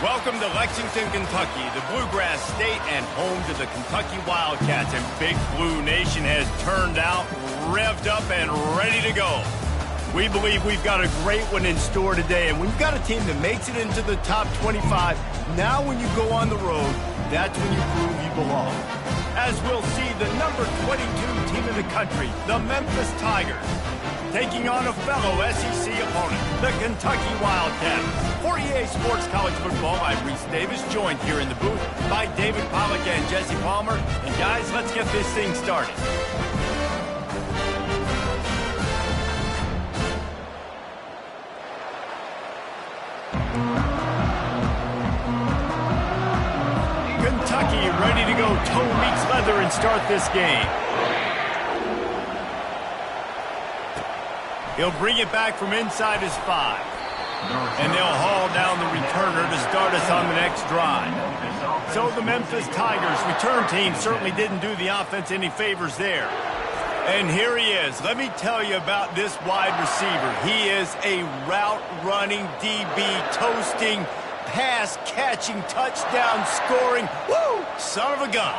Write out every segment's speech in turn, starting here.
Welcome to Lexington, Kentucky, the Bluegrass State and home to the Kentucky Wildcats. And Big Blue Nation has turned out, revved up, and ready to go. We believe we've got a great one in store today, and we've got a team that makes it into the top 25. Now when you go on the road, that's when you prove you belong. As we'll see, the number 22 team in the country, the Memphis Tigers, taking on a fellow SEC opponent, the Kentucky Wildcats. For EA Sports College Football, I'm Reese Davis, joined here in the booth by David Pollack and Jesse Palmer. And guys, let's get this thing started. Kentucky ready to go toe meets leather and start this game. He'll bring it back from inside his 5. And they'll haul down the returner to start us on the next drive. So the Memphis Tigers return team certainly didn't do the offense any favors there. And here he is. Let me tell you about this wide receiver. He is a route-running DB, toasting, pass-catching, touchdown-scoring, woo, son of a gun.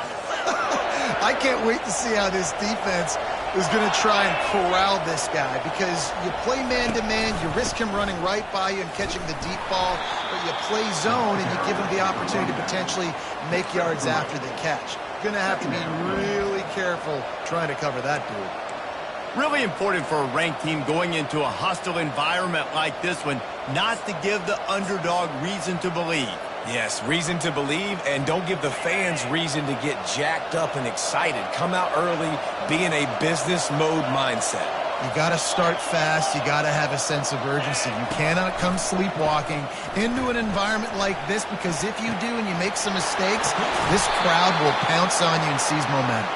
I can't wait to see how this defense is going to try and corral this guy, because you play man-to-man, you risk him running right by you and catching the deep ball, but you play zone and you give him the opportunity to potentially make yards after the catch. You're going to have to be really careful trying to cover that dude. Really important for a ranked team going into a hostile environment like this one, not to give the underdog reason to believe. Yes, reason to believe, and don't give the fans reason to get jacked up and excited. Come out early, be in a business mode mindset. You got to start fast. You got to have a sense of urgency. You cannot come sleepwalking into an environment like this, because if you do and you make some mistakes, this crowd will pounce on you and seize momentum.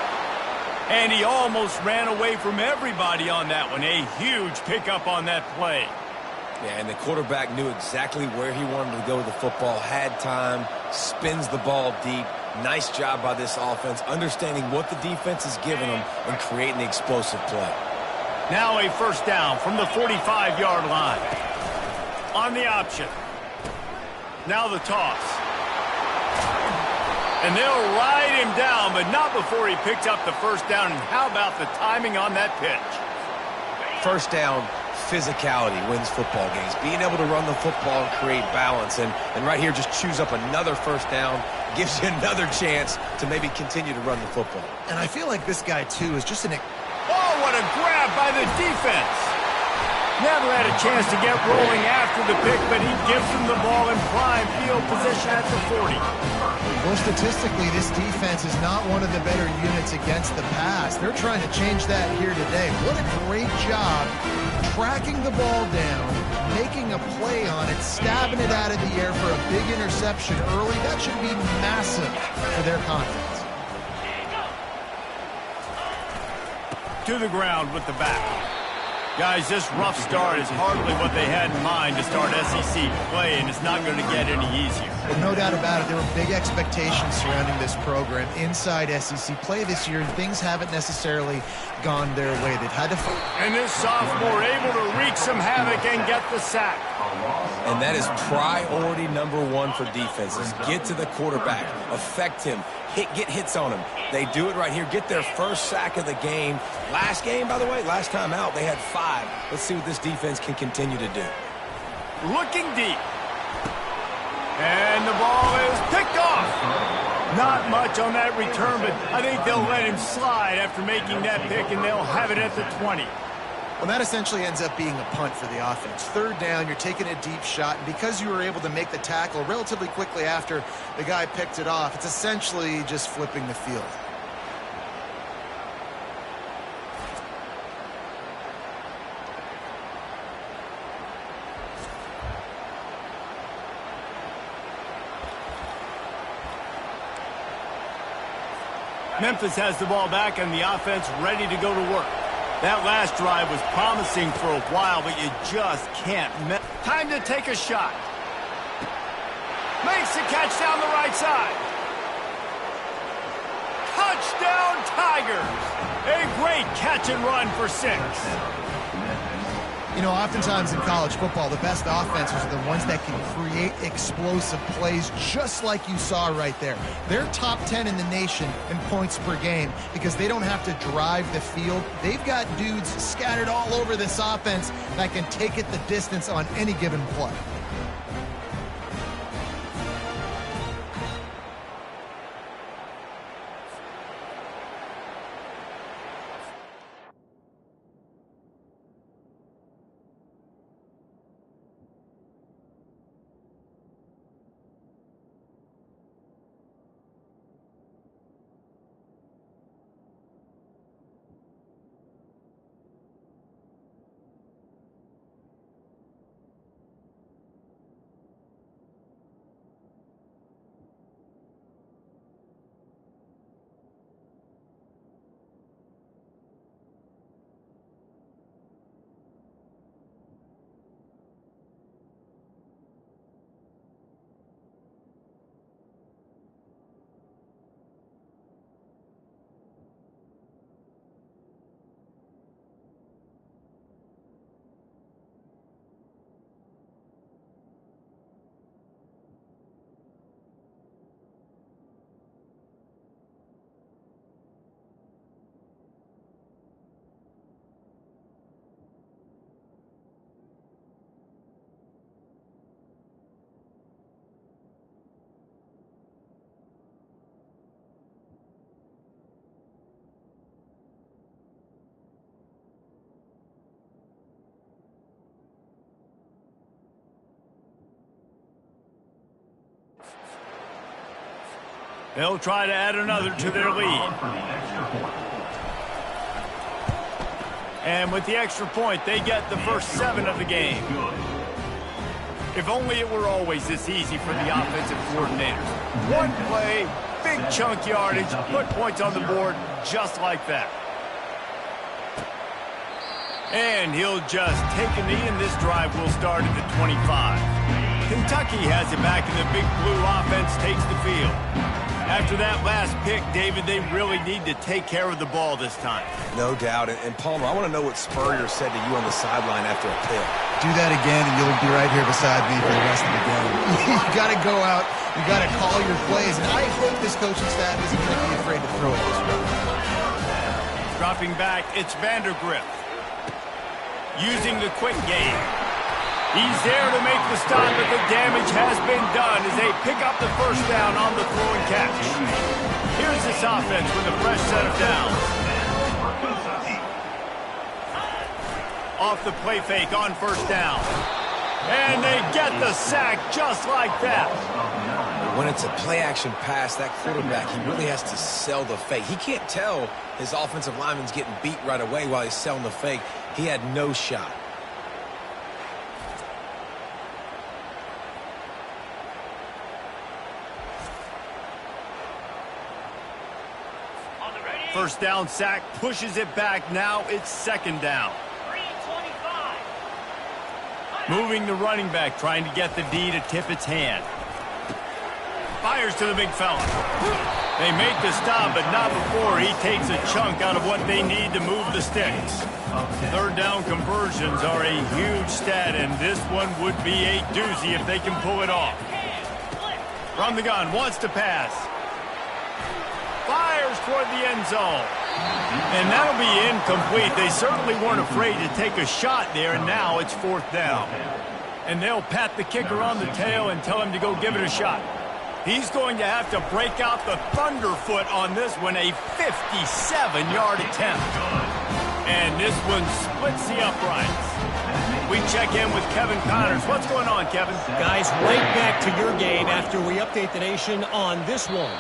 And he almost ran away from everybody on that one. A huge pickup on that play. Yeah, and the quarterback knew exactly where he wanted to go with the football, had time, spins the ball deep. Nice job by this offense, understanding what the defense is giving them and creating the explosive play. Now a first down from the 45-yard line. On the option. Now the toss. And they'll ride him down, but not before he picks up the first down. And how about the timing on that pitch? First down. Physicality wins football games. Being able to run the football and create balance. And right here, just choose up another first down. Gives you another chance to maybe continue to run the football. And I feel like this guy, too, is just an... Oh, what a grab by the defense. Never had a chance to get rolling after the pick, but he gives them the ball in prime field position at the 40. Well, statistically, this defense is not one of the better units against the pass. They're trying to change that here today. What a great job tracking the ball down, making a play on it, stabbing it out of the air for a big interception early. That should be massive for their confidence. To the ground with the back. Guys, this rough start is hardly what they had in mind to start SEC play, and it's not going to get any easier. Well, no doubt about it. There were big expectations surrounding this program inside SEC play this year, and things haven't necessarily gone their way. They've had to... And this sophomore able to wreak some havoc and get the sack. And that is priority number 1 for defenses. Get to the quarterback, affect him, get hits on him. They do it right here. Get their first sack of the game. Last game, by the way, last time out, they had 5. Let's see what this defense can continue to do. Looking deep. And the ball is picked off. Not much on that return, but I think they'll let him slide after making that pick, and they'll have it at the 20. Well, that essentially ends up being a punt for the offense. Third down, you're taking a deep shot, and because you were able to make the tackle relatively quickly after the guy picked it off, it's essentially just flipping the field. Memphis has the ball back and the offense ready to go to work. That last drive was promising for a while, but you just can't. Time to take a shot. Makes the catch down the right side. Touchdown, Tigers! A great catch and run for 6. You know, oftentimes in college football, the best offenses are the ones that can create explosive plays, just like you saw right there. They're top 10 in the nation in points per game because they don't have to drive the field. They've got dudes scattered all over this offense that can take it the distance on any given play. They'll try to add another to their lead. And with the extra point, they get the first 7 of the game. If only it were always this easy for the offensive coordinators. One play, big chunk yardage, put points on the board just like that. And he'll just take a knee, and this drive will start at the 25. Kentucky has it back, and the Big Blue offense takes the field. After that last pick, David, they really need to take care of the ball this time. No doubt. And Palmer, I want to know what Spurrier said to you on the sideline after a pick. Do that again, and you'll be right here beside me for the rest of the game. You got to go out. You got to call your plays. And I hope this coaching staff isn't going to be afraid to throw it this way. Dropping back, it's Vandergrift. Using the quick game. He's there to make the stop, but the damage has been done as they pick up the first down on the throw and catch. Here's this offense with a fresh set of downs. Off the play fake on first down. And they get the sack just like that. When it's a play-action pass, that quarterback, he really has to sell the fake. He can't tell his offensive lineman's getting beat right away while he's selling the fake. He had no shot. First down sack, pushes it back. Now it's second down. Moving the running back, trying to get the D to tip its hand. Fires to the big fella. They make the stop, but not before he takes a chunk out of what they need to move the sticks. Third down conversions are a huge stat, and this one would be a doozy if they can pull it off. From the gun, wants to pass. Fires toward the end zone. And that'll be incomplete. They certainly weren't afraid to take a shot there, and now it's fourth down. And they'll pat the kicker on the tail and tell him to go give it a shot. He's going to have to break out the thunderfoot on this one, a 57-yard attempt. And this one splits the uprights. We check in with Kevin Connors. What's going on, Kevin? Guys, right back to your game after we update the nation on this one.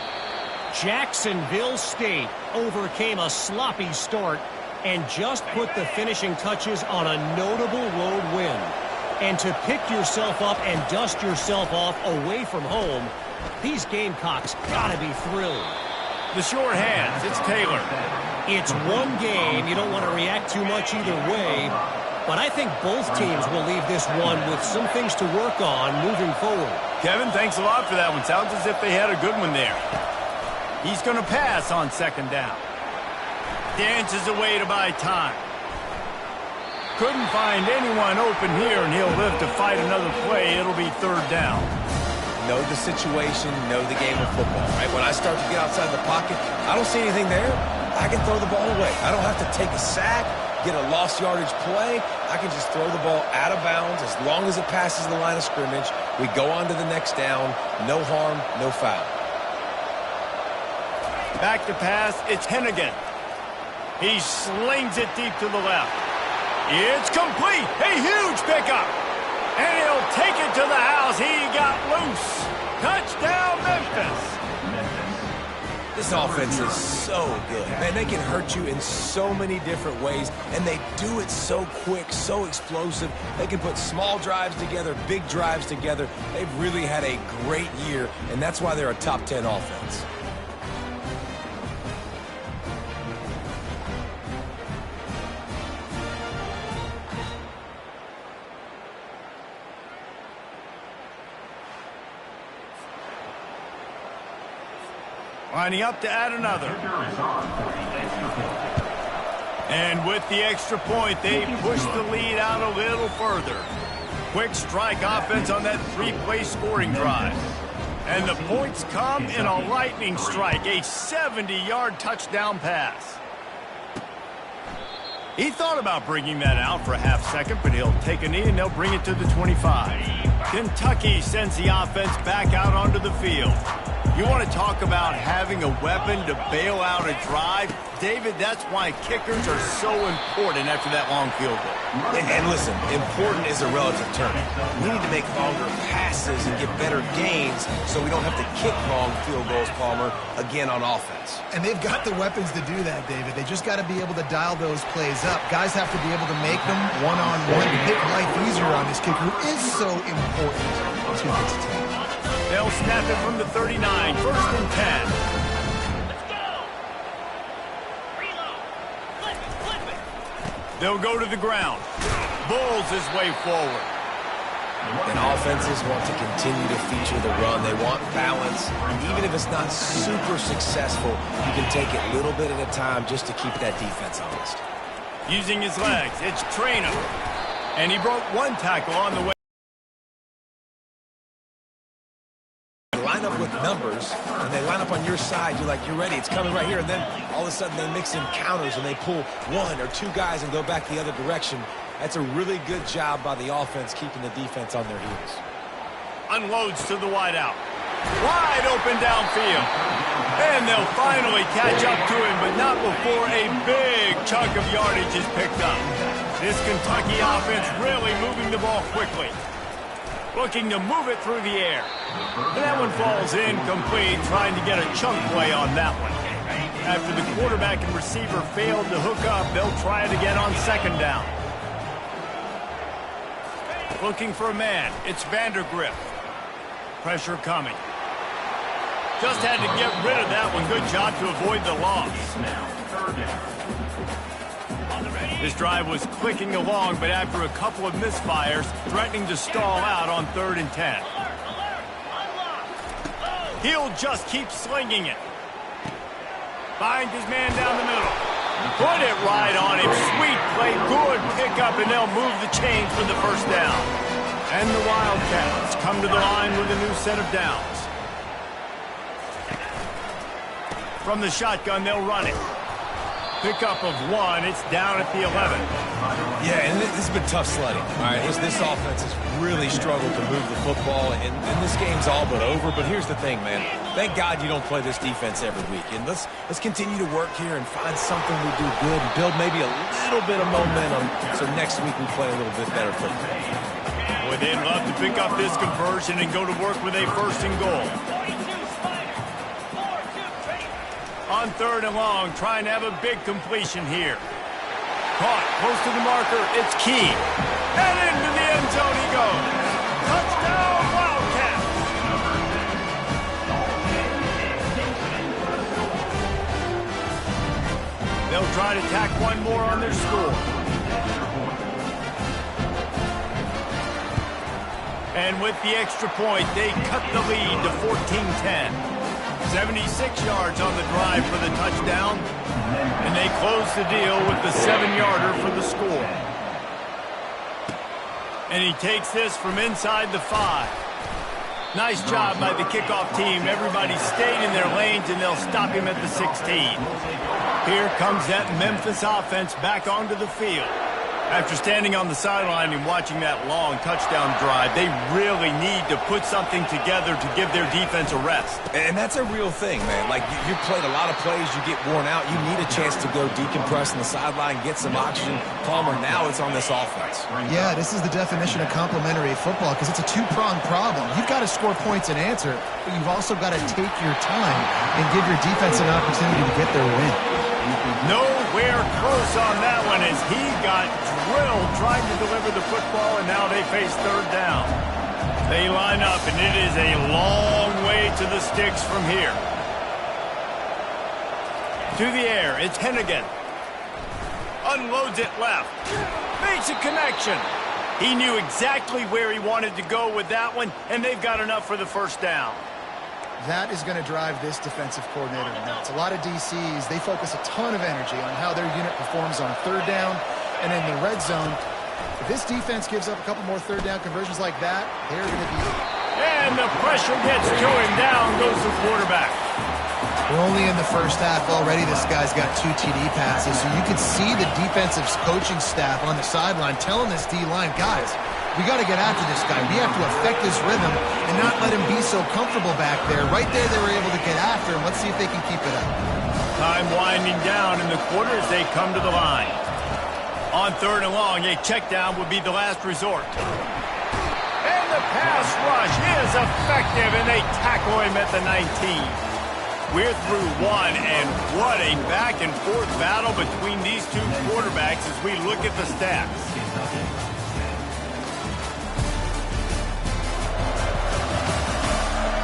Jacksonville State overcame a sloppy start and just put the finishing touches on a notable road win. And to pick yourself up and dust yourself off away from home, these Gamecocks gotta be thrilled. The sure hands, it's Taylor. It's one game. You don't want to react too much either way, but I think both teams will leave this one with some things to work on moving forward. Kevin, thanks a lot for that one. Sounds as if they had a good one there. He's going to pass on second down. Dances away to buy time. couldn't find anyone open here, and he'll live to fight another play. It'll be third down. Know the situation, know the game of football, right? When I start to get outside the pocket, I don't see anything there. I can throw the ball away. I don't have to take a sack, get a lost yardage play. I can just throw the ball out of bounds as long as it passes the line of scrimmage. We go on to the next down. No harm, no foul. Back to pass, it's Hennigan. He slings it deep to the left. It's complete. A huge pickup. And he'll take it to the house. He got loose. Touchdown, Memphis. This offense is so good. Man, they can hurt you in so many different ways, and they do it so quick, so explosive. They can put small drives together, big drives together. They've really had a great year, and that's why they're a top 10 offense. Lining up to add another. And with the extra point, they push the lead out a little further. Quick strike offense on that three-play scoring drive. And the points come in a lightning strike, a 70-yard touchdown pass. He thought about bringing that out for a half second, but he'll take a knee and they'll bring it to the 25. Kentucky sends the offense back out onto the field. You want to talk about having a weapon to bail out a drive? David, that's why kickers are so important after that long field goal. And listen, important is a relative term. We need to make longer passes and get better gains so we don't have to kick long field goals, Palmer, again on offense. And they've got the weapons to do that, David. They just got to be able to dial those plays up. Guys have to be able to make them one-on-one to make life easier on this kicker, who is so important to this team. They'll snap it from the 39, first and 10. Let's go! Reload! Flip it! They'll go to the ground. Bulls his way forward. And offenses want to continue to feature the run. They want balance. Even if it's not super successful, you can take it little bit at a time just to keep that defense honest. Using his legs, it's Traynor. And he broke one tackle on the way. Line up with numbers, and they line up on your side. You're like, you're ready. It's coming right here. And then all of a sudden they mix in counters and they pull one or two guys and go back the other direction. That's a really good job by the offense keeping the defense on their heels. Unloads to the wideout. Wide open downfield. And they'll finally catch up to him, but not before a big chunk of yardage is picked up. This Kentucky offense really moving the ball quickly. Looking to move it through the air. And that one falls incomplete, trying to get a chunk play on that one. After the quarterback and receiver failed to hook up, they'll try it again on second down. Looking for a man. It's Vandergrift. Pressure coming. Just had to get rid of that one. Good job to avoid the loss. This drive was clicking along, but after a couple of misfires, threatening to stall out on 3rd and 10. He'll just keep slinging it. Finds his man down the middle. Put it right on him. Sweet play. Good pickup, and they'll move the chains for the first down. And the Wildcats come to the line with a new set of downs. From the shotgun, they'll run it. Pickup of one. It's down at the 11. Yeah, and this has been tough sledding. All right, this offense has really struggled to move the football, and this game's all but over. But here's the thing, man. Thank God you don't play this defense every week. And let's continue to work here and find something we do good and build maybe a little bit of momentum so next week we play a little bit better football. Boy, they'd love to pick up this conversion and go to work with a first and goal. On 3rd and long, trying to have a big completion here. Caught close to the marker. It's Key. And into the end zone he goes. Touchdown, Wildcats. They'll try to tack one more on their score. And with the extra point, they cut the lead to 14-10. 76 yards on the drive for the touchdown. And they close the deal with the 7-yarder for the score. And he takes this from inside the 5. Nice job by the kickoff team. Everybody stayed in their lanes, and they'll stop him at the 16. Here comes that Memphis offense back onto the field. After standing on the sideline and watching that long touchdown drive, they really need to put something together to give their defense a rest. And that's a real thing, man. Like, you played a lot of plays, you get worn out, you need a chance to go decompress on the sideline, get some oxygen. Palmer, now it's on this offense. Yeah, this is the definition of complementary football because it's a two-pronged problem. You've got to score points and answer, but you've also got to take your time and give your defense an opportunity to get their win. Nowhere close on that one as he got drilled trying to deliver the football, and now they face third down. They line up, and it is a long way to the sticks from here. To the air, it's Hennigan. Unloads it left. Makes a connection. He knew exactly where he wanted to go with that one, and they've got enough for the first down. That is going to drive this defensive coordinator nuts. A lot of DCs, they focus a ton of energy on how their unit performs on third down and in the red zone. If this defense gives up a couple more third down conversions like that, they're going to be... And the pressure gets to him. Down goes the quarterback. We're only in the first half. Already this guy's got 2 TD passes. So you could see the defensive coaching staff on the sideline telling this D-line, guys, we got to get after this guy. We have to affect his rhythm and not let him be so comfortable back there. Right there, they were able to get after him. Let's see if they can keep it up. Time winding down in the quarter as they come to the line. On third and long, a check down would be the last resort. And the pass rush is effective, and they tackle him at the 19. We're through one, and what a back-and-forth battle between these two quarterbacks as we look at the stats.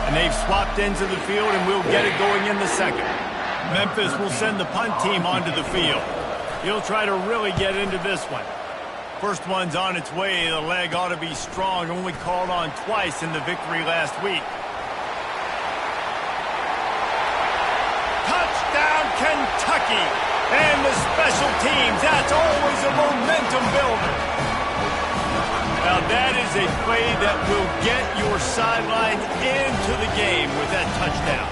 And they've swapped ends of the field, and we'll get it going in the second. Memphis will send the punt team onto the field. He'll try to really get into this one. First one's on its way. The leg ought to be strong, only called on twice in the victory last week. Touchdown, Kentucky! And the special teams, that's always a momentum builder. Now that is a play that will get your sideline into the game with that touchdown.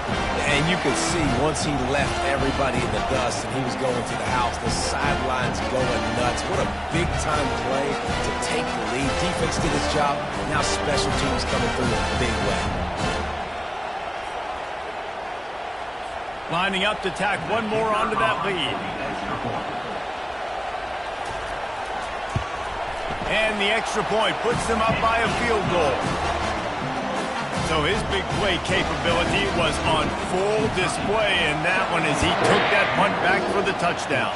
And you could see once he left everybody in the dust and he was going to the house, the sidelines going nuts. What a big-time play to take the lead. Defense did its job. Now special teams coming through in a big way. Lining up to tack one more onto that lead. And the extra point puts them up by a field goal. So his big play capability was on full display in that one as he took that punt back for the touchdown.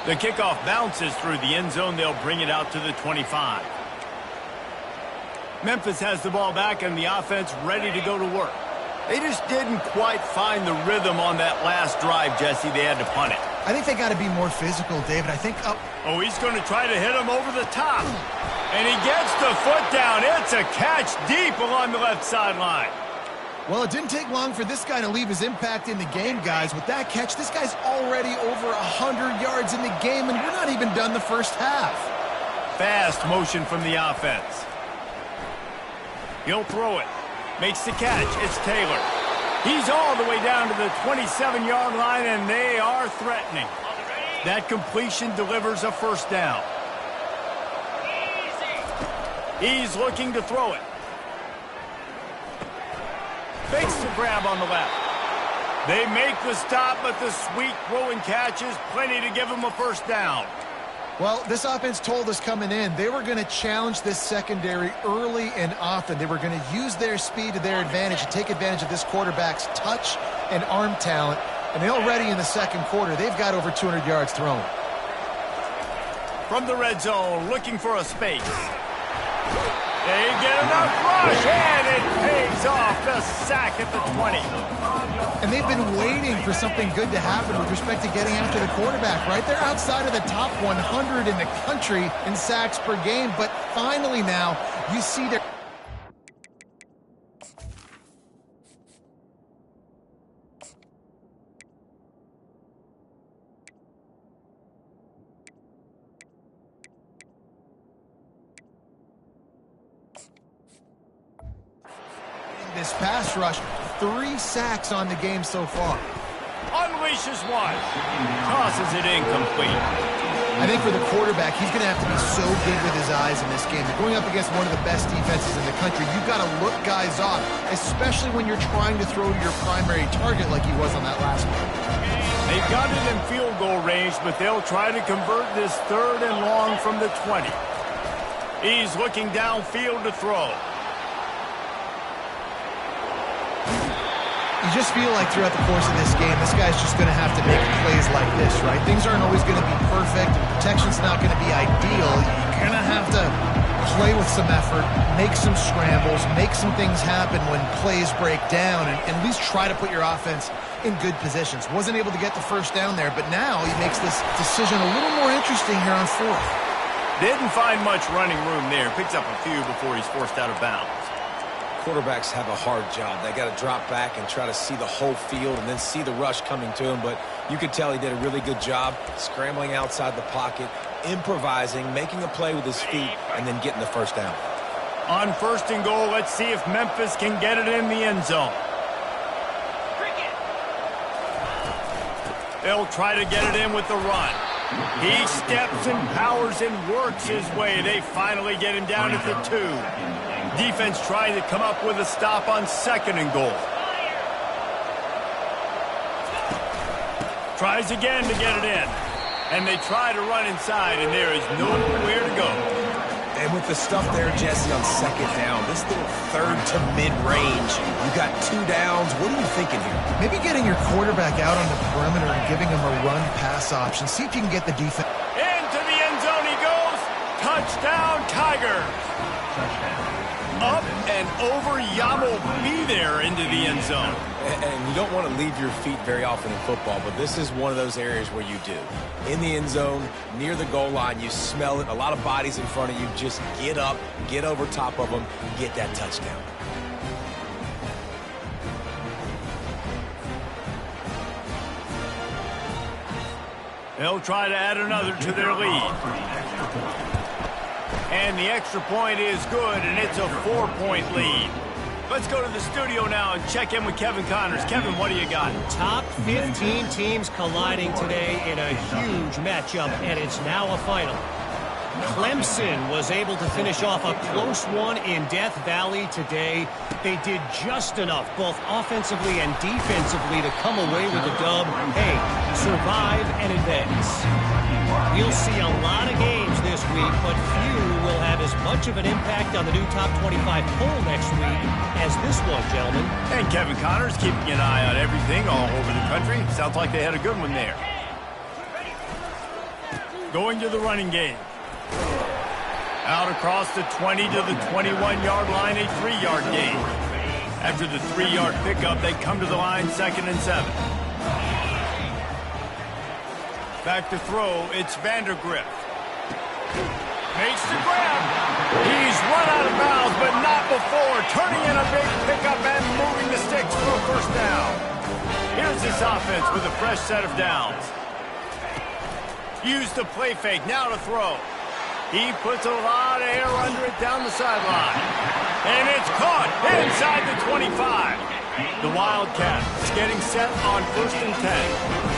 The kickoff bounces through the end zone. They'll bring it out to the 25. Memphis has the ball back and the offense ready to go to work. They just didn't quite find the rhythm on that last drive, Jesse. They had to punt it. I think they got to be more physical, David. I think... Oh, he's going to try to hit him over the top. And he gets the foot down. It's a catch deep along the left sideline. Well, it didn't take long for this guy to leave his impact in the game, guys. With that catch, this guy's already over 100 yards in the game, and we're not even done the first half. Fast motion from the offense. He'll throw it. Makes the catch. It's Taylor. He's all the way down to the 27-yard line, and they are threatening. That completion delivers a first down. He's looking to throw it. Fakes the grab on the left. They make the stop, but the sweet throw and catch is plenty to give them a first down. Well, this offense told us coming in they were going to challenge this secondary early and often. They were going to use their speed to their advantage and take advantage of this quarterback's touch and arm talent. And they already in the second quarter, they've got over 200 yards thrown. From the red zone, looking for a space. They get enough rush, and it pays off the sack at the 20. And they've been waiting for something good to happen with respect to getting after the quarterback, right? They're outside of the top 100 in the country in sacks per game, but finally now you see their... this pass rush. 3 sacks on the game so far. Unleashes one. Tosses it incomplete. I think for the quarterback, he's going to have to be so good with his eyes in this game. You're going up against one of the best defenses in the country. You've got to look guys off, especially when you're trying to throw to your primary target like he was on that last one. They've got it in field goal range, but they'll try to convert this 3rd and long from the 20. He's looking downfield to throw. You just feel like throughout the course of this game, this guy's just going to have to make plays like this, right? Things aren't always going to be perfect, and protection's not going to be ideal. You're going to have to play with some effort, make some scrambles, make some things happen when plays break down, and at least try to put your offense in good positions. Wasn't able to get the first down there, but now he makes this decision a little more interesting here on 4th. Didn't find much running room there. Picks up a few before he's forced out of bounds. Quarterbacks have a hard job. They got to drop back and try to see the whole field and then see the rush coming to him. But you could tell he did a really good job scrambling outside the pocket, improvising, making a play with his feet, and then getting the first down. On 1st and goal, let's see if Memphis can get it in the end zone. They'll try to get it in with the run. He steps and powers and works his way. They finally get him down at the 2. Defense trying to come up with a stop on 2nd and goal. Tries again to get it in. And they try to run inside, and there is nowhere to go. And with the stuff there, Jesse, on 2nd down, this little 3rd to mid-range, you got 2 downs. What are you thinking here? Maybe getting your quarterback out on the perimeter and giving him a run-pass option. See if you can get the defense. Into the end zone he goes. Touchdown, Tigers. Up and over Yamo be there into the end zone. And you don't want to leave your feet very often in football, but this is one of those areas where you do. In the end zone, near the goal line, you smell it. A lot of bodies in front of you. Just get up, get over top of them, get that touchdown. They'll try to add another to their lead. And the extra point is good, and it's a 4-point lead. Let's go to the studio now and check in with Kevin Connors. Kevin, what do you got? Top 15 teams colliding today in a huge matchup, and it's now a final. Clemson was able to finish off a close one in Death Valley today. They did just enough, both offensively and defensively, to come away with the dub. Hey, survive and advance. We'll see a lot of games this week, but few will have as much of an impact on the new top 25 poll next week as this one, gentlemen. And Kevin Connors keeping an eye on everything all over the country. Sounds like they had a good one there. Going to the running game. Out across the 20 to the 21-yard line, a 3-yard gain. After the 3-yard pickup, they come to the line 2nd and 7. Back to throw, it's Vandergrift. Makes the grab. He's run out of bounds, but not before. Turning in a big pickup and moving the sticks for a first down. Here's this offense with a fresh set of downs. Use the play fake, now to throw. He puts a lot of air under it down the sideline. And it's caught inside the 25. The Wildcats getting set on 1st and 10.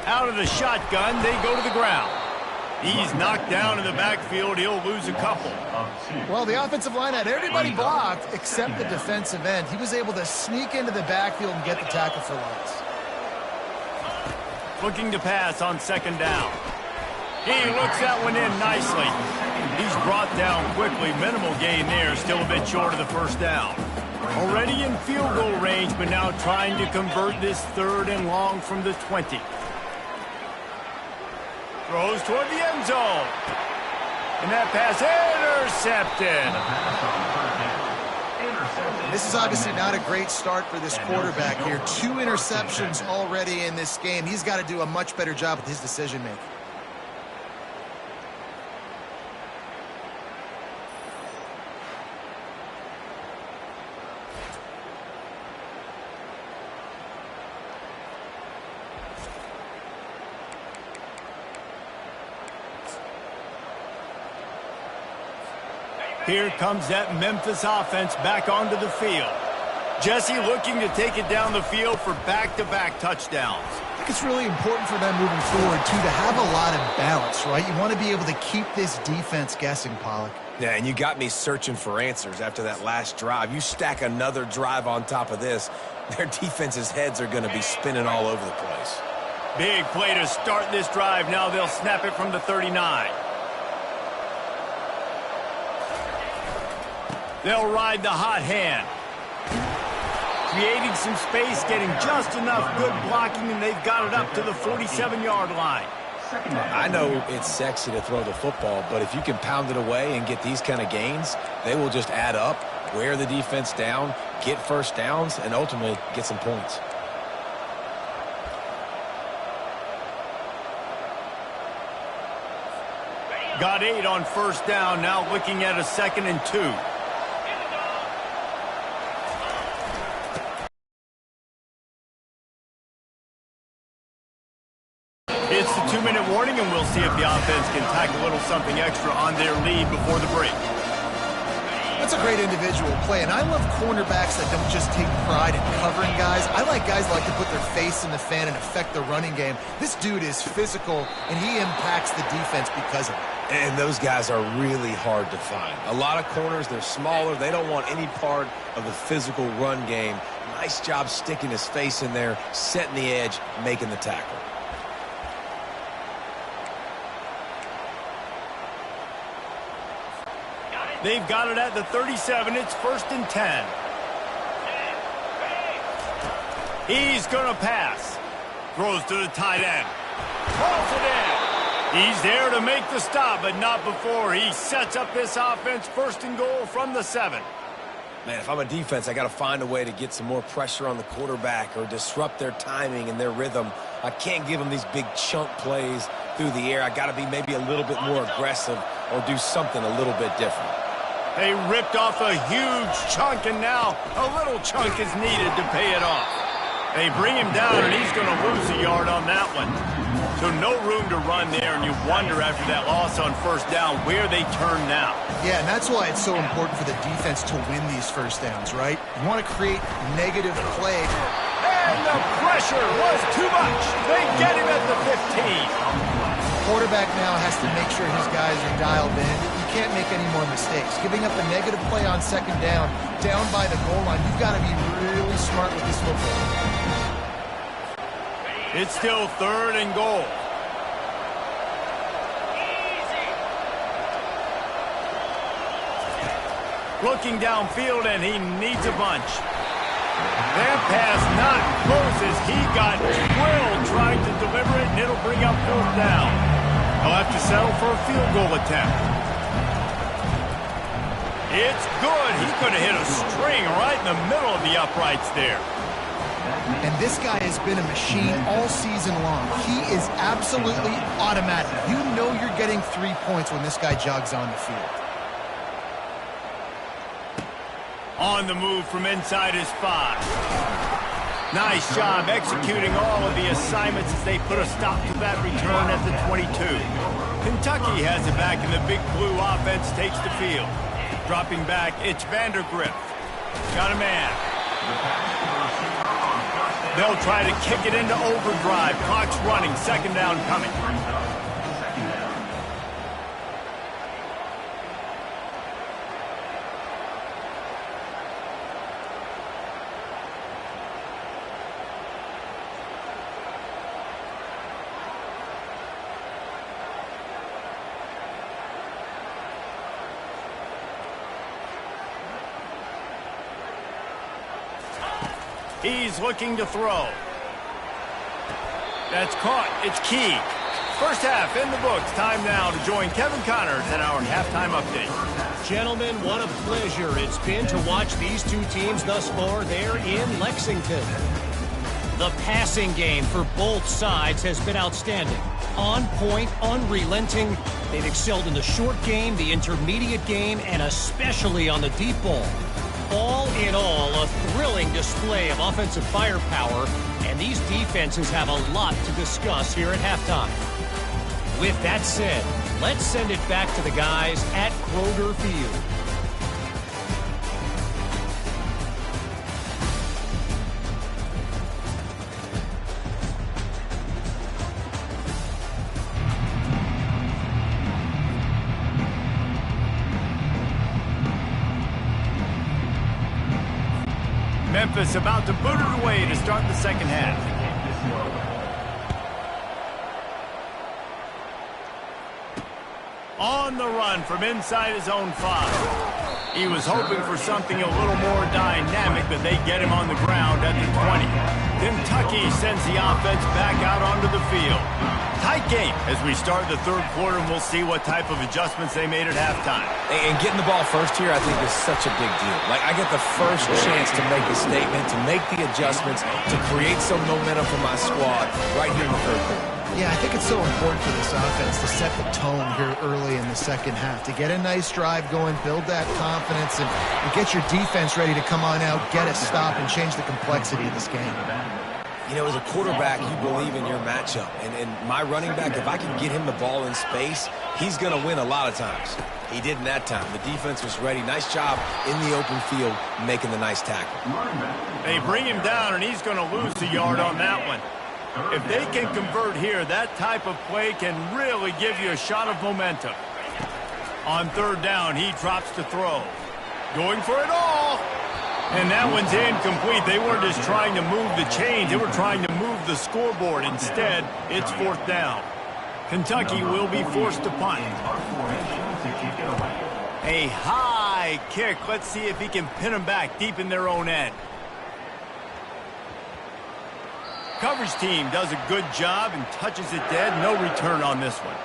Out of the shotgun, they go to the ground. He's knocked down in the backfield. He'll lose a couple. Well, the offensive line had everybody blocked except the defensive end. He was able to sneak into the backfield and get the tackle for loss. Looking to pass on 2nd down. He looks that one in nicely. He's brought down quickly. Minimal gain there. Still a bit short of the first down. Already in field goal range, but now trying to convert this 3rd and long from the 20. Throws toward the end zone. And that pass intercepted. This is obviously not a great start for this quarterback here. 2 interceptions already in this game. He's got to do a much better job with his decision-making. Here comes that Memphis offense back onto the field. Jesse looking to take it down the field for back-to-back touchdowns. I think it's really important for them moving forward, too, to have a lot of balance, right? You want to be able to keep this defense guessing, Pollock. Yeah, and you got me searching for answers after that last drive. You stack another drive on top of this, their defense's heads are going to be spinning all over the place. Big play to start this drive. Now they'll snap it from the 39. They'll ride the hot hand. Creating some space, getting just enough good blocking, and they've got it up to the 47-yard line. I know it's sexy to throw the football, but if you can pound it away and get these kind of gains, they will just add up, wear the defense down, get first downs, and ultimately get some points. Got 8 on first down, now looking at a 2nd and 2. It's the 2-minute warning, and we'll see if the offense can tack a little something extra on their lead before the break. That's a great individual play, and I love cornerbacks that don't just take pride in covering guys. I like guys that like to put their face in the fan and affect the running game. This dude is physical, and he impacts the defense because of it. And those guys are really hard to find. A lot of corners, they're smaller. They don't want any part of the physical run game. Nice job sticking his face in there, setting the edge, making the tackle. They've got it at the 37. It's 1st and 10. He's going to pass. Throws to the tight end. Throws it in. He's there to make the stop, but not before he sets up this offense 1st and goal from the 7. Man, if I'm a defense, I got to find a way to get some more pressure on the quarterback or disrupt their timing and their rhythm. I can't give them these big chunk plays through the air. I got to be maybe a little bit more aggressive or do something a little bit different. They ripped off a huge chunk, and now a little chunk is needed to pay it off. They bring him down, and he's going to lose a yard on that one. So no room to run there, and you wonder after that loss on first down where they turn now. Yeah, and that's why it's so important for the defense to win these first downs, right? You want to create negative play. And the pressure was too much. They get him at the 15. Quarterback now has to make sure his guys are dialed in. You can't make any more mistakes. Giving up a negative play on 2nd down by the goal line, you've got to be really smart with this football. It's still 3rd and goal. Looking downfield, and he needs a bunch. That pass not close as he got drilled trying to deliver it, and it'll bring up 4th down. He'll have to settle for a field goal attempt. It's good. He could have hit a string right in the middle of the uprights there. And this guy has been a machine all season long. He is absolutely automatic. You know you're getting 3 points when this guy jogs on the field. On the move from inside his 5. Nice job executing all of the assignments as they put a stop to that return at the 22. Kentucky has it back, and the Big Blue offense takes the field. Dropping back, it's Vandergrift. Got a man. They'll try to kick it into overdrive. Clock's running. 2nd down coming. He's looking to throw. That's caught. It's key. First half in the books. Time now to join Kevin Connors in our halftime update. Gentlemen, what a pleasure it's been to watch these two teams thus far there in Lexington. The passing game for both sides has been outstanding. On point, unrelenting. They've excelled in the short game, the intermediate game, and especially on the deep ball. All in all, a thrilling display of offensive firepower, and these defenses have a lot to discuss here at halftime. With that said, let's send it back to the guys at Kroger Field. Memphis about to boot it away to start the second half. On the run from inside his own 5. He was hoping for something a little more dynamic, but they get him on the ground at the 20. Kentucky sends the offense back out onto the field. Tight game as we start the third quarter, and we'll see what type of adjustments they made at halftime. And getting the ball first here, I think, is such a big deal. Like, I get the first chance to make a statement, to make the adjustments, to create some momentum for my squad right here in the third quarter. Yeah, I think it's so important for this offense to set the tone here early in the second half, to get a nice drive going, build that confidence, and get your defense ready to come on out, get a stop, and change the complexity of this game. You know, as a quarterback, you believe in your matchup. And my running back, if I can get him the ball in space, he's going to win a lot of times. He did in that time. The defense was ready. Nice job in the open field making the nice tackle. They bring him down, and he's going to lose a yard on that one. If they can convert here, that type of play can really give you a shot of momentum. On third down, he drops to throw. Going for it all. And that one's incomplete. They weren't just trying to move the chains. They were trying to move the scoreboard. Instead, it's fourth down. Kentucky will be forced to punt. A high kick. Let's see if he can pin them back deep in their own end. Coverage team does a good job and touches it dead. No return on this one.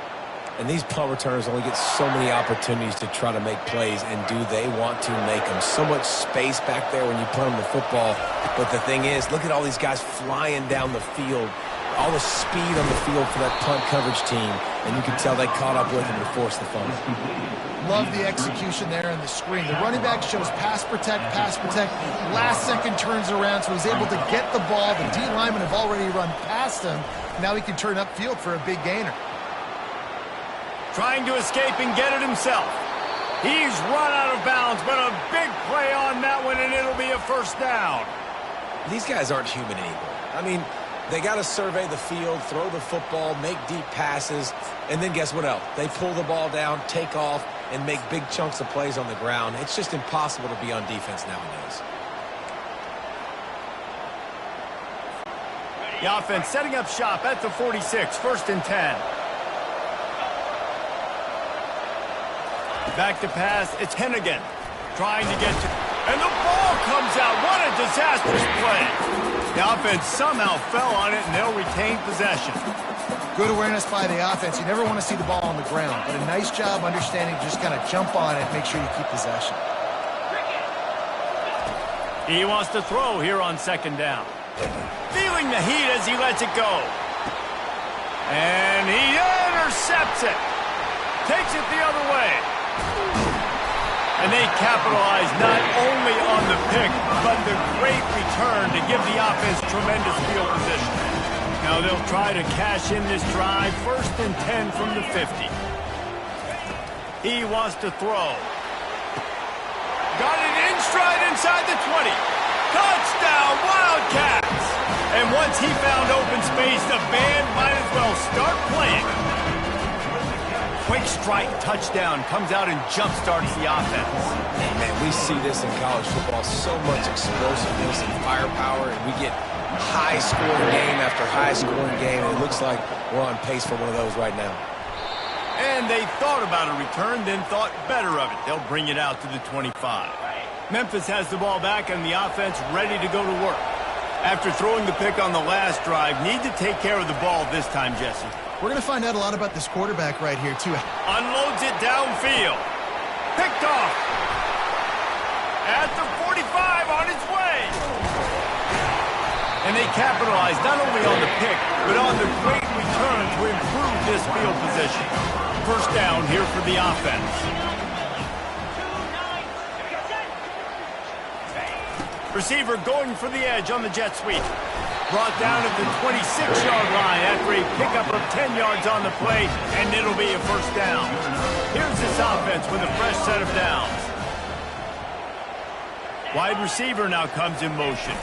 And these punt returners only get so many opportunities to try to make plays, and do they want to make them? So much space back there when you punt them the football. But the thing is, look at all these guys flying down the field, all the speed on the field for that punt coverage team, and you can tell they caught up with them to force the fumble. Love the execution there in the screen. The running back shows pass protect, last second turns around, so he's able to get the ball. The D linemen have already run past him. Now he can turn upfield for a big gainer. Trying to escape and get it himself. He's run out of bounds, but a big play on that one, and it'll be a first down. These guys aren't human anymore. I mean, they got to survey the field, throw the football, make deep passes, and then guess what else? They pull the ball down, take off, and make big chunks of plays on the ground. It's just impossible to be on defense nowadays. The offense setting up shop at the 46, first and 10. Back to pass, it's Hennigan trying to get to, and the ball comes out. What a disastrous play. The offense somehow fell on it, and they'll retain possession. Good awareness by the offense. You never want to see the ball on the ground, but a nice job understanding to just kind of jump on it, make sure you keep possession. He wants to throw here on second down. Feeling the heat as he lets it go. And he intercepts it. Takes it the other way. And they capitalize not only on the pick, but the great return to give the offense tremendous field position. Now they'll try to cash in this drive, first and 10 from the 50. He wants to throw. Got it in stride inside the 20. Touchdown, Wildcats! And once he found open space, the band might as well start playing. Quick strike touchdown comes out and jump-starts the offense. Man, we see this in college football, so much explosiveness and firepower, and we get high-scoring game after high-scoring game, and it looks like we're on pace for one of those right now. And they thought about a return, then thought better of it. They'll bring it out to the 25. Memphis has the ball back and the offense ready to go to work. After throwing the pick on the last drive, need to take care of the ball this time, Jesse. We're going to find out a lot about this quarterback right here, too. Unloads it downfield. Picked off. At the 45 on its way. And they capitalize not only on the pick, but on the great return to improve this field position. First down here for the offense. Receiver going for the edge on the jet sweep. Brought down at the 26-yard line after a pickup of 10 yards on the play, and it'll be a first down. Here's this offense with a fresh set of downs. Wide receiver now comes in motion.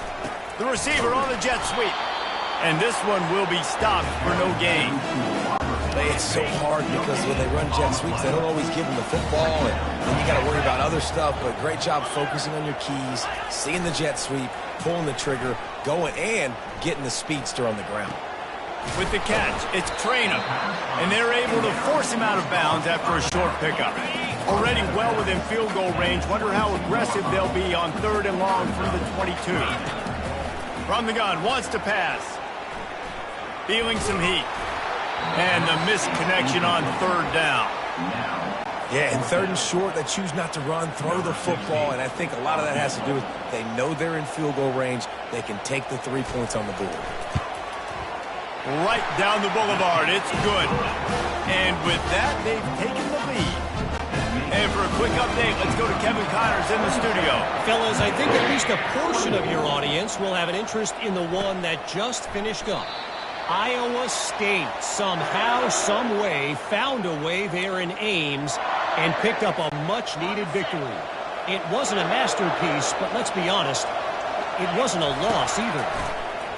The receiver on the jet sweep. And this one will be stopped for no gain. It's so hard because when they run jet sweeps, they don't always give them the football, and then you got to worry about other stuff. But great job focusing on your keys, seeing the jet sweep, pulling the trigger, going and getting the speedster on the ground. With the catch, it's Traynham, and they're able to force him out of bounds after a short pickup. Already well within field goal range. Wonder how aggressive they'll be on 3rd and long from the 22. From the gun, wants to pass. Feeling some heat. And the missed connection on 3rd down. Yeah, and 3rd and short, they choose not to run, throw the football, and I think a lot of that has to do with they know they're in field goal range. They can take the 3 points on the board. Right down the boulevard. It's good. And with that, they've taken the lead. And for a quick update, let's go to Kevin Connors in the studio. Fellas, I think at least a portion of your audience will have an interest in the one that just finished up. Iowa State somehow, some way, found a way there in Ames and picked up a much-needed victory. It wasn't a masterpiece, but let's be honest, it wasn't a loss either.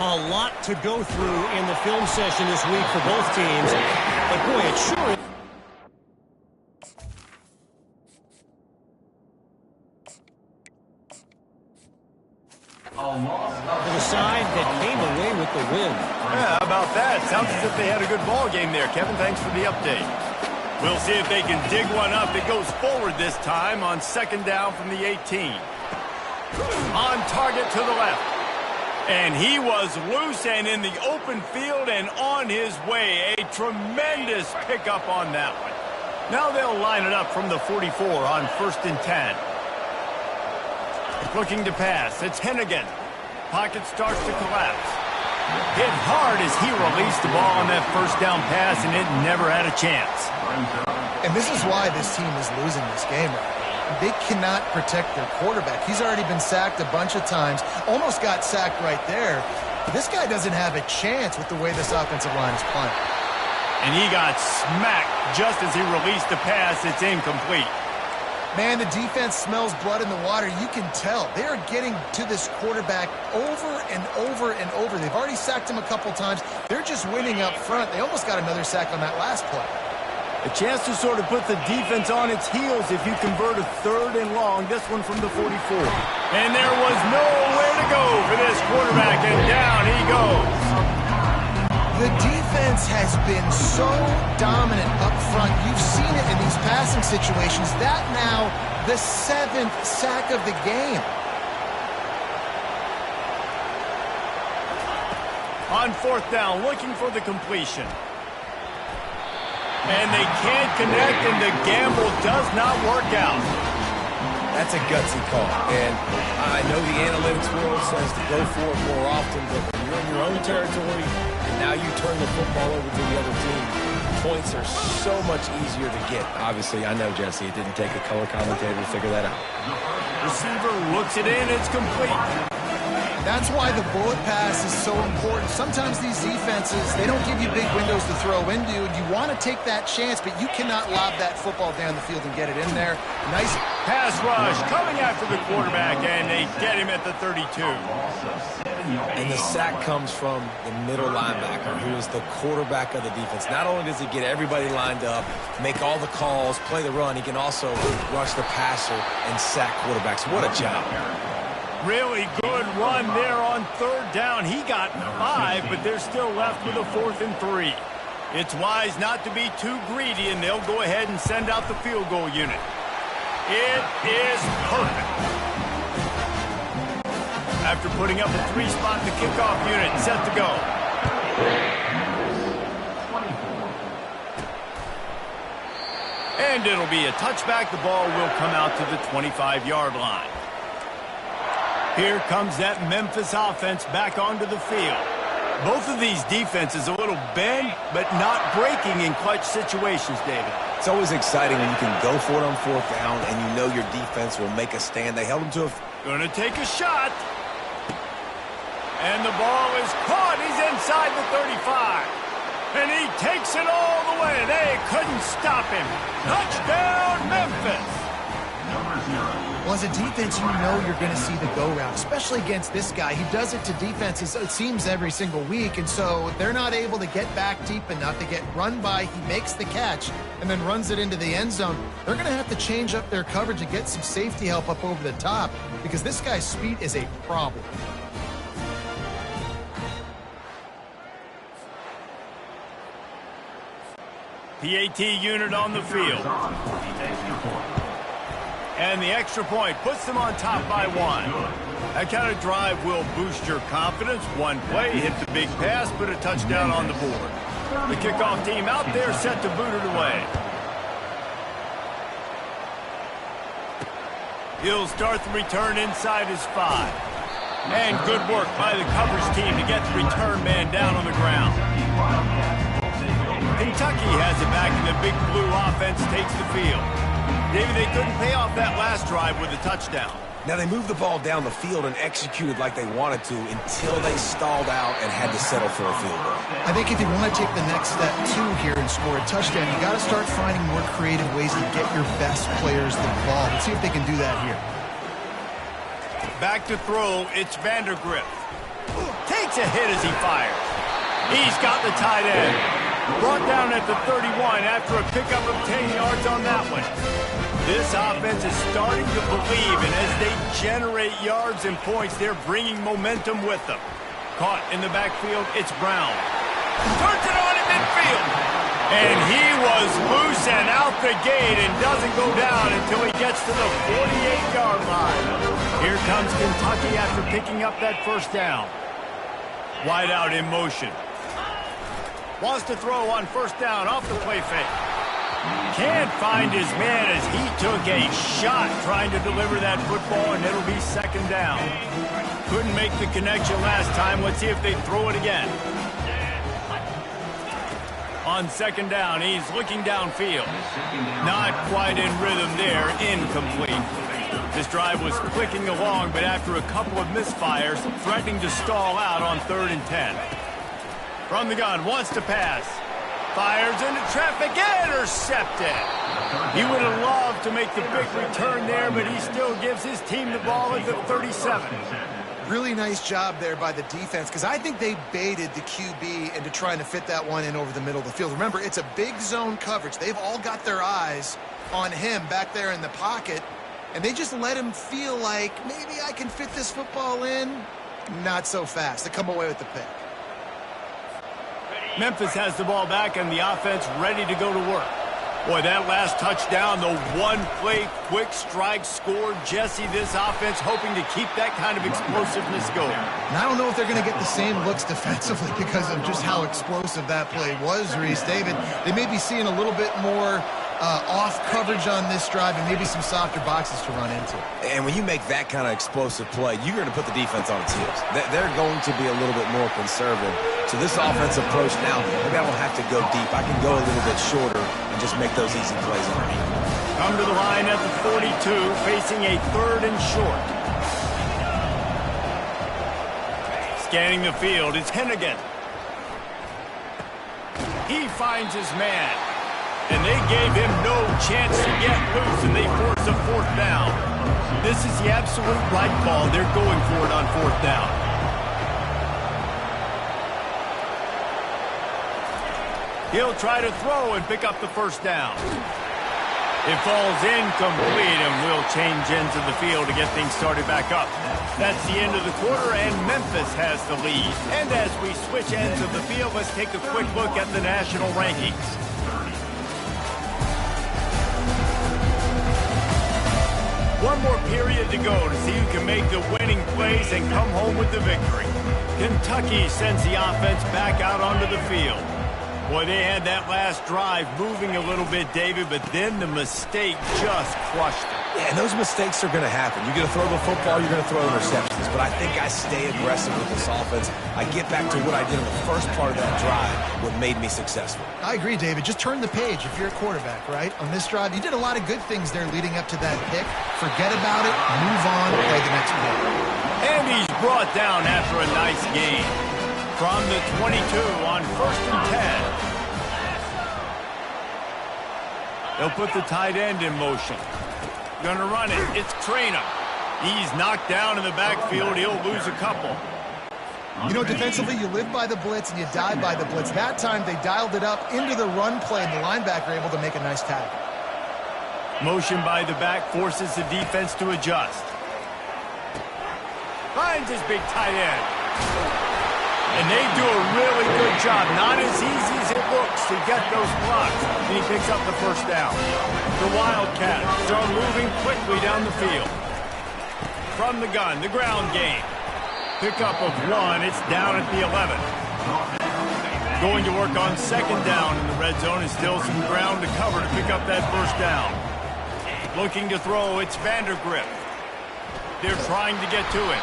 A lot to go through in the film session this week for both teams, but boy, it sure is. For the side that came away with the win. Yeah, how about that? Sounds as if they had a good ball game there. Kevin, thanks for the update. We'll see if they can dig one up. It goes forward this time on 2nd down from the 18. On target to the left. And he was loose and in the open field and on his way. A tremendous pickup on that one. Now they'll line it up from the 44 on 1st and 10. Looking to pass. It's Hennigan. Pocket starts to collapse. Hit hard as he released the ball on that 1st down pass, and it never had a chance. And this is why this team is losing this game right now. They cannot protect their quarterback. He's already been sacked a bunch of times. Almost got sacked right there. This guy doesn't have a chance with the way this offensive line is playing. And he got smacked just as he released the pass. It's incomplete. Man, the defense smells blood in the water. You can tell. They are getting to this quarterback over and over and over. They've already sacked him a couple times. They're just winning up front. They almost got another sack on that last play. A chance to sort of put the defense on its heels if you convert a 3rd and long. This one from the 44. And there was nowhere to go for this quarterback, and down he goes. The defense has been so dominant up front. You've seen it in these passing situations. That now the 7th sack of the game. On 4th down, looking for the completion. And they can't connect, and the gamble does not work out. That's a gutsy call. And I know the analytics world says to go for it more often, but when you're in your own territory and now you turn the football over to the other team, points are so much easier to get. Obviously, I know, Jesse, it didn't take a color commentator to figure that out. Receiver looks it in, it's complete. That's why the bullet pass is so important. Sometimes these defenses, they don't give you big windows to throw into, and you want to take that chance, but you cannot lob that football down the field and get it in there. Nice pass rush coming after the quarterback, and they get him at the 32. And the sack comes from the middle linebacker, who is the quarterback of the defense. Not only does he get everybody lined up, make all the calls, play the run, he can also rush the passer and sack quarterbacks. What a job. Really good run there on 3rd down. He got 5, but they're still left with a 4th and 3. It's wise not to be too greedy, and they'll go ahead and send out the field goal unit. It is perfect. After putting up a 3-spot, the kickoff unit set to go. And it'll be a touchback. The ball will come out to the 25-yard line. Here comes that Memphis offense back onto the field. Both of these defenses a little bent, but not breaking in clutch situations, David. It's always exciting when you can go for it on 4th down and you know your defense will make a stand. They held him to a... Gonna take a shot. And the ball is caught. He's inside the 35. And he takes it all the way. They couldn't stop him. Touchdown, Memphis. Well, as a defense, you know you're going to see the go route, especially against this guy. He does it to defenses, it seems, every single week, and so they're not able to get back deep enough. They get run by, he makes the catch, and then runs it into the end zone. They're going to have to change up their coverage and get some safety help up over the top because this guy's speed is a problem. PAT unit on the field. And the extra point puts them on top by 1. That kind of drive will boost your confidence. One play, hit the big pass, put a touchdown on the board. The kickoff team out there set to boot it away. He'll start the return inside his 5. And good work by the coverage team to get the return man down on the ground. Kentucky has it back, and the Big Blue offense takes the field. David, they couldn't pay off that last drive with a touchdown. Now, they moved the ball down the field and executed like they wanted to until they stalled out and had to settle for a field goal. I think if you want to take the next step, too, here and score a touchdown, you got to start finding more creative ways to get your best players the ball. Let's see if they can do that here. Back to throw, it's Vandergrift. Takes a hit as he fires. He's got the tight end. Brought down at the 31 after a pickup of 10 yards on that one. This offense is starting to believe, and as they generate yards and points, they're bringing momentum with them. Caught in the backfield, it's Brown. Turns it on in midfield. And he was loose and out the gate and doesn't go down until he gets to the 48-yard line. Here comes Kentucky after picking up that first down. Wide out in motion. Wants to throw on first down off the play fake. Can't find his man as he took a shot trying to deliver that football, and it'll be second down. Couldn't make the connection last time. Let's see if they throw it again. On second down, he's looking downfield. Not quite in rhythm there. Incomplete. This drive was clicking along, but after a couple of misfires, threatening to stall out on 3rd and 10. From the gun, wants to pass. Fires into traffic, intercepted. He would have loved to make the big return there, but he still gives his team the ball at the 37. Really nice job there by the defense, because I think they baited the QB into trying to fit that one in over the middle of the field. Remember, it's a big zone coverage. They've all got their eyes on him back there in the pocket, and they just let him feel like, maybe I can fit this football in. Not so fast. They come away with the pick. Memphis has the ball back and the offense ready to go to work. Boy, that last touchdown, the one-play quick strike score. Jesse, this offense hoping to keep that kind of explosiveness going. And I don't know if they're going to get the same looks defensively because of just how explosive that play was, Reese. David, they may be seeing a little bit more off coverage on this drive and maybe some softer boxes to run into. And when you make that kind of explosive play, you're going to put the defense on its heels. They're going to be a little bit more conservative. So this offensive approach now, maybe I don't have to go deep. I can go a little bit shorter and just make those easy plays underneath. Come to the line at the 42, facing a 3rd and short. Scanning the field, it's Hennigan. He finds his man. And they gave him no chance to get loose, and they force a 4th down. This is the absolute right call. They're going for it on 4th down. He'll try to throw and pick up the first down. It falls incomplete, and we'll change ends of the field to get things started back up. That's the end of the quarter, and Memphis has the lead. And as we switch ends of the field, let's take a quick look at the national rankings. One more period to go to see who can make the winning plays and come home with the victory. Kentucky sends the offense back out onto the field. Boy, they had that last drive moving a little bit, David, but then the mistake just crushed them. Yeah, and those mistakes are going to happen. You're going to throw the football, you're going to throw interceptions. But I think I stay aggressive with this offense. I get back to what I did in the first part of that drive, what made me successful. I agree, David. Just turn the page if you're a quarterback, right? On this drive, you did a lot of good things there leading up to that pick. Forget about it, move on, play the next play. And he's brought down after a nice game. From the 22 on 1st and 10. They'll put the tight end in motion. Gonna run it. It's Traynor. He's knocked down in the backfield. He'll lose a couple. You know, defensively, you live by the blitz and you die by the blitz. That time, they dialed it up into the run play, and the linebacker able to make a nice tackle. Motion by the back forces the defense to adjust. Finds his big tight end. And they do a really good job. Not as easy as it looks to get those blocks. And he picks up the first down. The Wildcats are moving quickly down the field. From the gun, the ground game. Pickup of 1. It's down at the 11. Going to work on second down in the red zone. And still some ground to cover to pick up that first down. Looking to throw, it's Vandergrift. They're trying to get to him.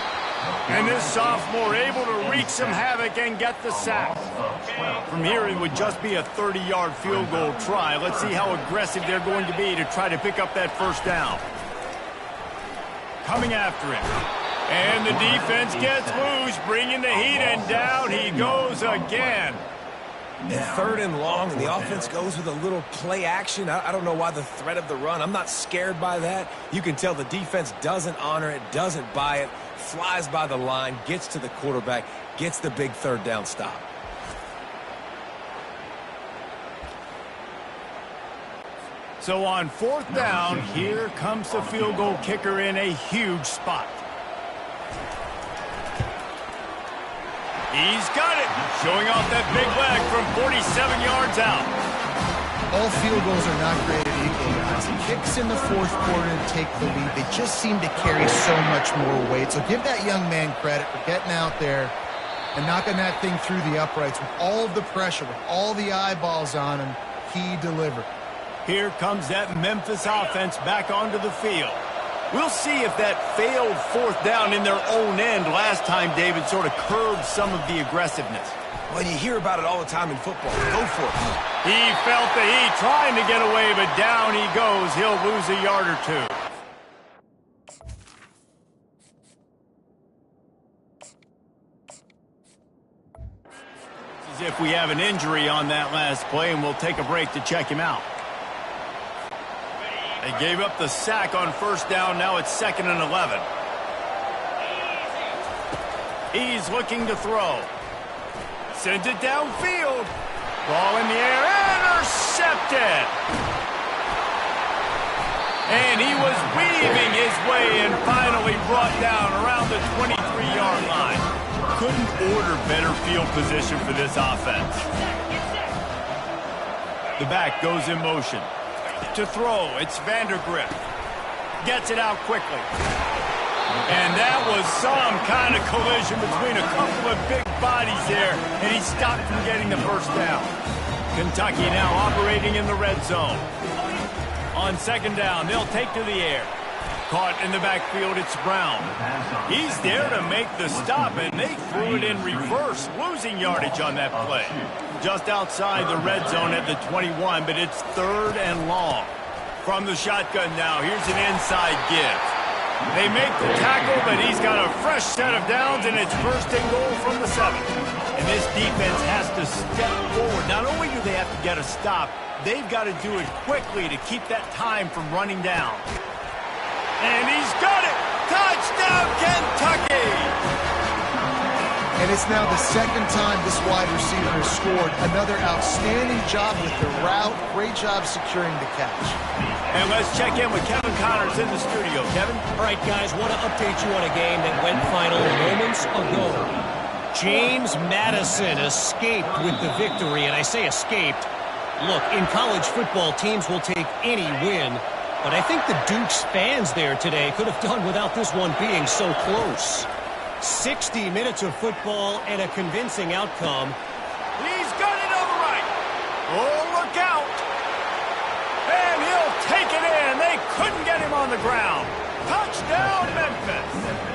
And this sophomore able to wreak some havoc and get the sack. From here, it would just be a 30-yard field goal try. Let's see how aggressive they're going to be to try to pick up that first down. Coming after him. And the defense gets loose, bringing the heat, and down he goes again. And third and long, and the offense goes with a little play action. I don't know why the threat of the run. I'm not scared by that. You can tell the defense doesn't honor it, doesn't buy it, flies by the line, gets to the quarterback, gets the big third down stop. So on fourth down, here comes the field goal kicker in a huge spot. He's got it, showing off that big leg from 47 yards out. All field goals are not created equal, guys. Kicks in the fourth quarter to take the lead. They just seem to carry so much more weight. So give that young man credit for getting out there and knocking that thing through the uprights with all of the pressure, with all the eyeballs on him. He delivered. Here comes that Memphis offense back onto the field. We'll see if that failed fourth down in their own end last time, David, sort of curbed some of the aggressiveness. Well, you hear about it all the time in football. Go for it. He felt the heat trying to get away, but down he goes. He'll lose a yard or two. As if we have an injury on that last play, and we'll take a break to check him out. They gave up the sack on first down. Now it's 2nd and 11. He's looking to throw. Sends it downfield. Ball in the air. Intercepted. And he was weaving his way and finally brought down around the 23-yard line. Couldn't order better field position for this offense. The back goes in motion. To throw, it's Vandergrift. Gets it out quickly. And that was some kind of collision between a couple of big bodies there, and he stopped from getting the first down. Kentucky now operating in the red zone. On second down, they'll take to the air. Caught in the backfield, it's Brown. He's there to make the stop, and they threw it in reverse, losing yardage on that play. Just outside the red zone at the 21, but it's 3rd and long. From the shotgun now, here's an inside give. They make the tackle, but he's got a fresh set of downs, and it's 1st and goal from the 7. And this defense has to step forward. Not only do they have to get a stop, they've got to do it quickly to keep that time from running down. And he's got it! Touchdown, Kentucky! And it's now the 2nd time this wide receiver has scored. Another outstanding job with the route. Great job securing the catch. And let's check in with Kevin Connors in the studio. Kevin? All right, guys, want to update you on a game that went final moments ago. James Madison escaped with the victory, and I say escaped. Look, in college football, teams will take any win, but I think the Duke's fans there today could have done without this one being so close. 60 minutes of football and a convincing outcome. He's got it on the right. Oh, look out. And he'll take it in. They couldn't get him on the ground. Touchdown, Memphis.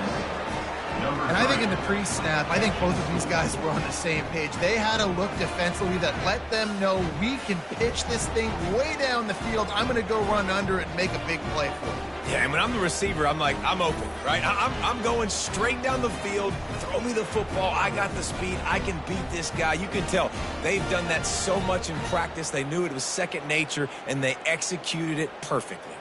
And I think in the pre-snap, I think both of these guys were on the same page. They had a look defensively that let them know we can pitch this thing way down the field. I'm going to go run under it and make a big play for it. Yeah, and when I'm the receiver, I'm like, I'm open, right? I'm going straight down the field. Throw me the football. I got the speed. I can beat this guy. You can tell they've done that so much in practice. They knew it was second nature, and they executed it perfectly.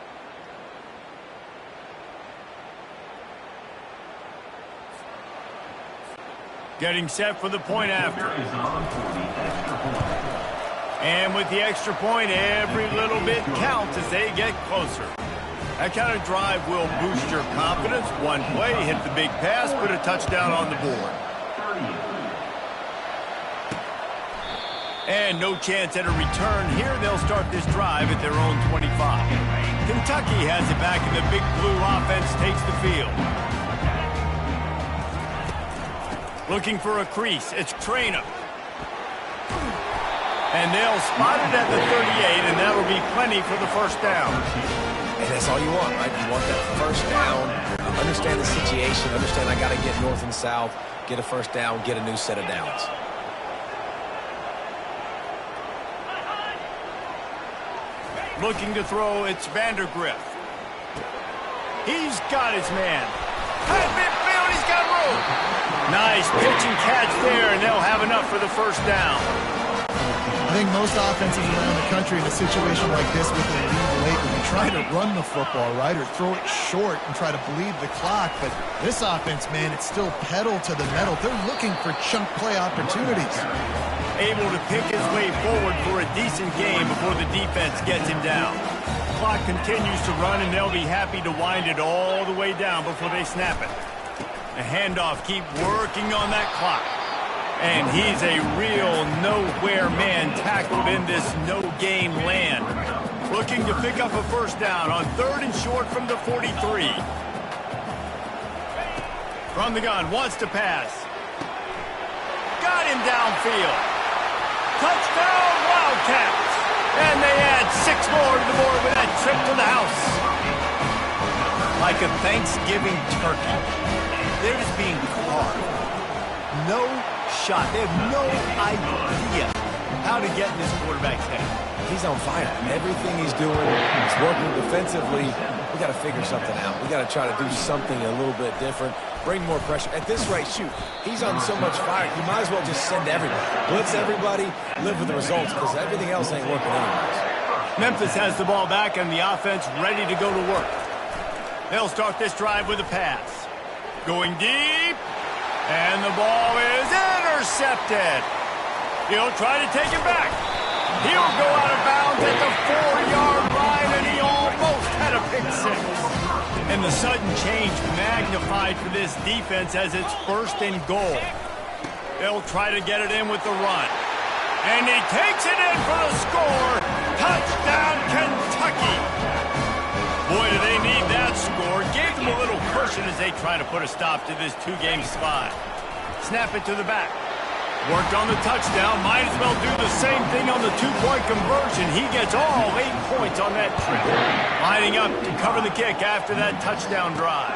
Getting set for the point after. And with the extra point, every little bit counts as they get closer. That kind of drive will boost your confidence. One play, hit the big pass, put a touchdown on the board. And no chance at a return here. They'll start this drive at their own 25. Kentucky has it back, and the Big Blue offense takes the field. Looking for a crease. It's Traynor. And they'll spot it at the 38, and that'll be plenty for the first down. And that's all you want, right? You want that first down. Understand the situation. Understand I got to get north and south, get a first down, get a new set of downs. Looking to throw, it's Vandergriff. He's got his man. At midfield, he's got room. Nice pitch and catch there, and they'll have enough for the first down. I think most offenses around the country in a situation like this with a lead late would be trying to run the football, right, or throw it short and try to bleed the clock. But this offense, man, it's still pedal to the metal. They're looking for chunk play opportunities. Able to pick his way forward for a decent game before the defense gets him down. Clock continues to run, and they'll be happy to wind it all the way down before they snap it. The handoff, keep working on that clock. And he's a real nowhere man tackled in this no-gain land. Looking to pick up a first down on 3rd and short from the 43. From the gun, wants to pass. Got him downfield. Touchdown, Wildcats! And they add 6 more to the board with that trip to the house. Like a Thanksgiving turkey. They're just being carved. No shot. They have no idea how to get in this quarterback's head. He's on fire. Everything he's doing is working defensively. We got to figure something out. We got to try to do something a little bit different. Bring more pressure. At this rate, shoot, he's on so much fire, you might as well just send everybody. Blitz everybody, live with the results, because everything else ain't working anyways. Memphis has the ball back and the offense ready to go to work. They'll start this drive with a pass. Going deep, and the ball is intercepted. He'll try to take it back. He'll go out of bounds at the 4-yard line, and he almost had a pick six. And the sudden change magnified for this defense as it's 1st and goal. They'll try to get it in with the run. And he takes it in for the score. Touchdown, Kentucky. Boy, do they need that score. Gave them a little cushion as they try to put a stop to this 2-game slide. Snap it to the back. Worked on the touchdown. Might as well do the same thing on the 2-point conversion. He gets all 8 points on that trip. Lining up to cover the kick after that touchdown drive.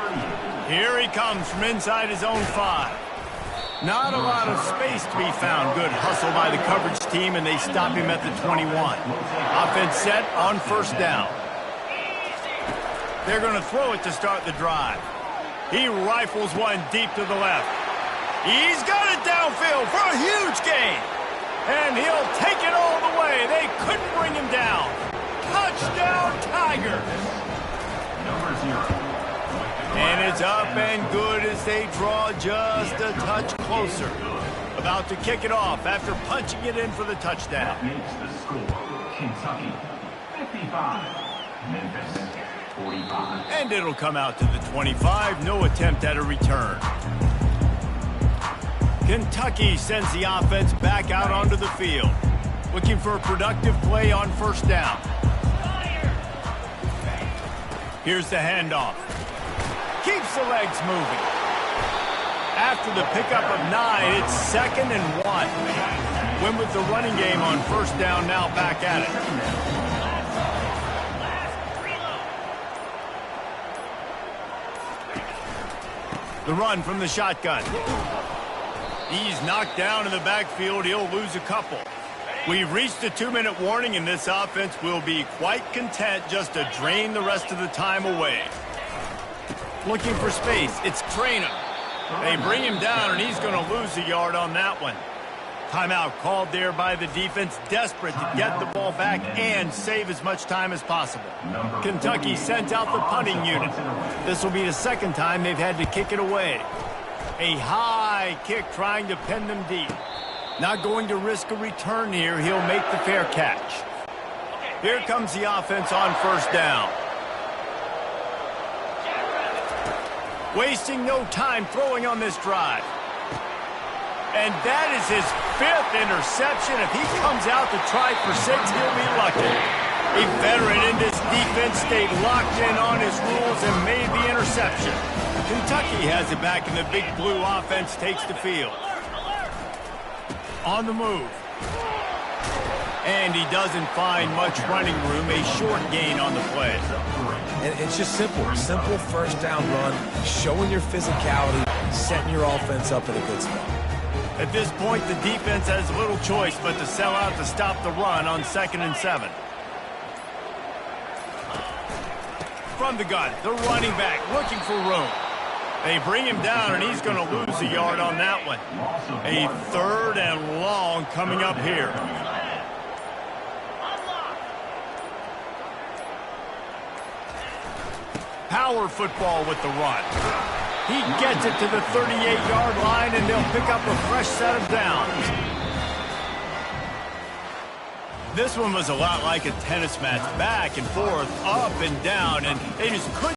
Here he comes from inside his own 5. Not a lot of space to be found. Good hustle by the coverage team, and they stop him at the 21. Offense set on 1st down. They're going to throw it to start the drive. He rifles one deep to the left. He's got it downfield for a huge gain. And he'll take it all the way. They couldn't bring him down. Touchdown, Tigers. And it's up and good as they draw just a touch closer. About to kick it off after punching it in for the touchdown. Makes the score, Kentucky 55, Memphis 45. And it'll come out to the 25. No attempt at a return. Kentucky sends the offense back out onto the field. Looking for a productive play on 1st down. Here's the handoff. Keeps the legs moving. After the pickup of 9, it's 2nd and 1. Win with the running game on 1st down, now back at it. The run from the shotgun. He's knocked down in the backfield. He'll lose a couple. We've reached the 2-minute warning, and this offense will be quite content just to drain the rest of the time away. Looking for space. It's Traynor. They bring him down, and he's going to lose a yard on that one. Timeout called there by the defense, desperate to get the ball back and save as much time as possible. Kentucky sent out the punting unit. This will be the 2nd time they've had to kick it away. A high kick trying to pin them deep. Not going to risk a return here. He'll make the fair catch. Here comes the offense on first down. Wasting no time throwing on this drive. And that is his 5th interception. If he comes out to try for 6, he'll be lucky. A veteran in this defense stayed locked in on his rules and made the interception. Kentucky has it back, and the Big Blue offense takes the field. On the move. And he doesn't find much running room. A short gain on the play. And it's just simple. Simple first down run, showing your physicality, setting your offense up in a good spot. At this point, the defense has little choice but to sell out to stop the run on 2nd and 7. From the gun, the running back looking for room. They bring him down, and he's going to lose a yard on that one. A 3rd and long coming up here. Power football with the run. He gets it to the 38-yard line, and they'll pick up a fresh set of downs. This one was a lot like a tennis match, back and forth, up and down, and they just couldn't